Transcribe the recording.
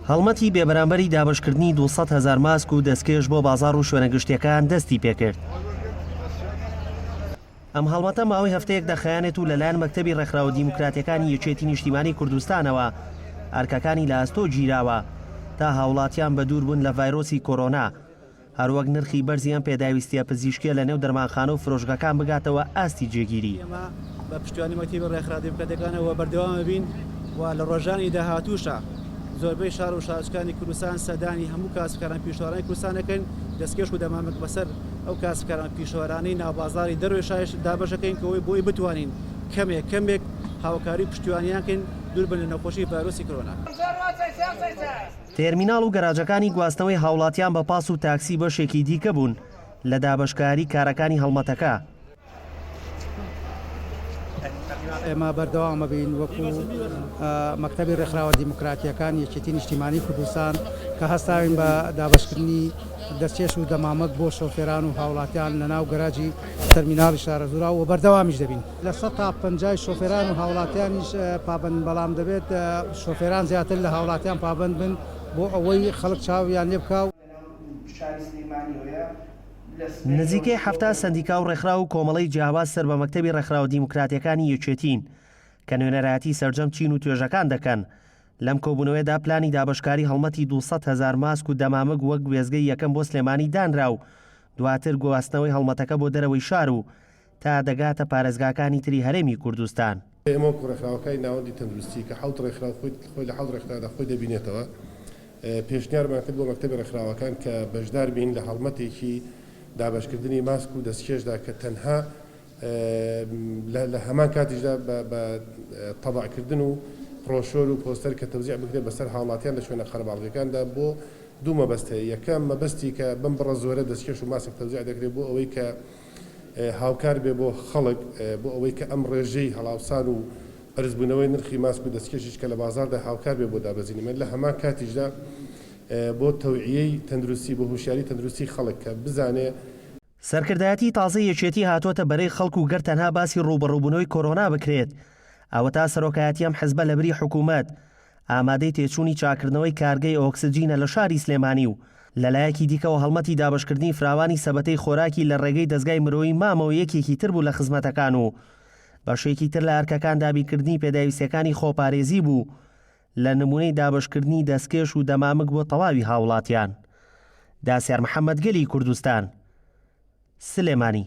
هەڵمەتی بێبەرامبەری دابەشکردنی 200,000 ماسک و دەستکێش بۆ بازار و شوێنە گشتیەکان دەستی پێکرد. ئەم هەڵمەتە ماوەی هەفتەیەک دەخایەنێت و لەلایەن مەکتەبی ڕێکخراوە دیموکراتیەکانی یەکێتی نیشتیمانی کوردستانەوە ئەرکەکانی لە ئەستۆ گیراوە تا هاوڵاتیان بە دوور بوون لە ڤایرۆسی کۆرۆنا، هەروەک نرخی بەرزیان پێداویستیە پزیشکیە لە نێو دەرمانخانە و فرۆشگەکان بگاتەوە ئاستی جێگیری. بە پشتیوانی مەکتەبی ڕێکخراوە دیموکراتیەکانەوە بەردەوام بین و لە ڕۆژانی داهاتووشە زۆربەی شار و شارچکانی کوردستان سەدانی هەموو کاسبکاران پیشەوەرانی کوردستانەکەن دەستکێش و دەمامک بەسەر ئەو کاسبکاران پیشەوەرانەی ناوبازاری دەروێ شایش دابەشەکەین کە ئەوەی بۆی بتوانین کەمێک هاوکاری پشتیوانیانکەن دوور بن لە نەخۆشی ڤایرۆسی کۆرۆنا. تێرمیناڵ و گەراجەکانی گواستنەوەی هاوڵاتیان بە پاس و تاکسی بەشێکی دیکە بوون لە دابەشکاری کارەکانی هەڵمەتەکە. ئێمە بەردەوامە بین وەکو مەکتەبی ڕێکخراوە دیموکراتیەکان یەکێتی نیشتیمانی کوردستان کە هەستاوین بە دابەشکردنی دەستکێش و دەمامک بۆ شۆفێران و هاوڵاتیان لە ناو گەراجی تەرمیناڵی شارە زوراوە و بەردەوامیش دەبین. لە 100 تا 50 شۆفێران و هاوڵاتیانیش پابند، بەڵام دەبێت شۆفێران زیاتر لە هاوڵاتیان پابند بن بۆ ئەوەی خەڵک چاویان لێ بکاو. نزیکەی هەفتە سەندیکا و ڕێکخراو و کۆمەڵەی جیاواز سەر بە مەکتەبی ڕێکخراوە دیموکراتیەکانی یەکێتین کە نوێنەرایەتی سەرجەم چین و توێژەکان دەکەن. لەم کۆبوونەوەیدا پلانی دابەشکاری هەڵمەتی 200,000 ماسک و دەمامک وەک گوێزگەی یەکەم بۆ سلێمانی دانرا و دواتر گواستنەوەی هەڵمەتەکە بۆ دەرەوەی شار و تا دەگاتە پارێزگاکانی تری هەرێمی کوردستان. ئێمە ڕێکخراوەکانی ناوەندی تەندروستی کە حوت ڕێکخراو خۆی لە حوت ڕێکخراوەدا خۆی دەبینێتەوە پێشنیارمان کرد بۆ مەکتەبی ڕێکخراوەکان کە بەشدار بین لە هەڵمەتێکی دابەشکردنی ماسک و دەستکێشدا کە تەنها لە هەمان کاتیشدا بە تەباعکردن و پرۆشۆر و پۆستەر کە تەوزیع بکرێت بەسەر هاوڵاتیان لە شوێنە خەرباڵغیەکاندا بۆ دوو مەبەست هەیە. یەکەم مەبەستی کە بەم بڕە زۆرە دەستکێش و ماسک تەوزیع دەکرێت بۆ ئەوەی کە هاوکار بێ بۆ خەڵک بۆ ئەوەی کە ئەم ڕێژەی هەڵاوسان و ئەرزبوونەوەی نرخی ماسک و دەستکێشیش کە لە بازاردا هاوکار بێ بۆ دابەزینی لە هەمان کاتیشدا بۆ تەوعیەی تەندروستی بۆ هوشیاری تەندروستی خەڵک کە بزانێ. سەرکردایەتی تازە یەکێتی هاتوۆتە بەرەی خەڵک و گەر تەنها باسی ڕوبەڕووبوونەوەی کۆرۆنا بکرێت ئەوە تا سەرۆکایەتی ئەم حیزبە لە بری حکوومەت ئامادەی تێچوونی چاکردنەوەی کارگەی ئۆکسجینە لە شاری سلێمانی و لەلایەکی دیکەوە هەڵمەتی دابەشکردنی فراوانی سەبەتەی خۆراکی لە ڕێگەی دەستگای مرۆیی مامەوە یەکێکی تر بوو لە خزمەتەکان و بەشێکی تر لە ئەرکەکان دابینکردنی پێداویستیەکانی خۆپارێزی بوو لە نمونەی دابەشکردنی دەستکێش و دەمامک بۆ تەواوی هاوڵاتیان. داسیار محەممەد گەلی کوردستان، سلێمانی.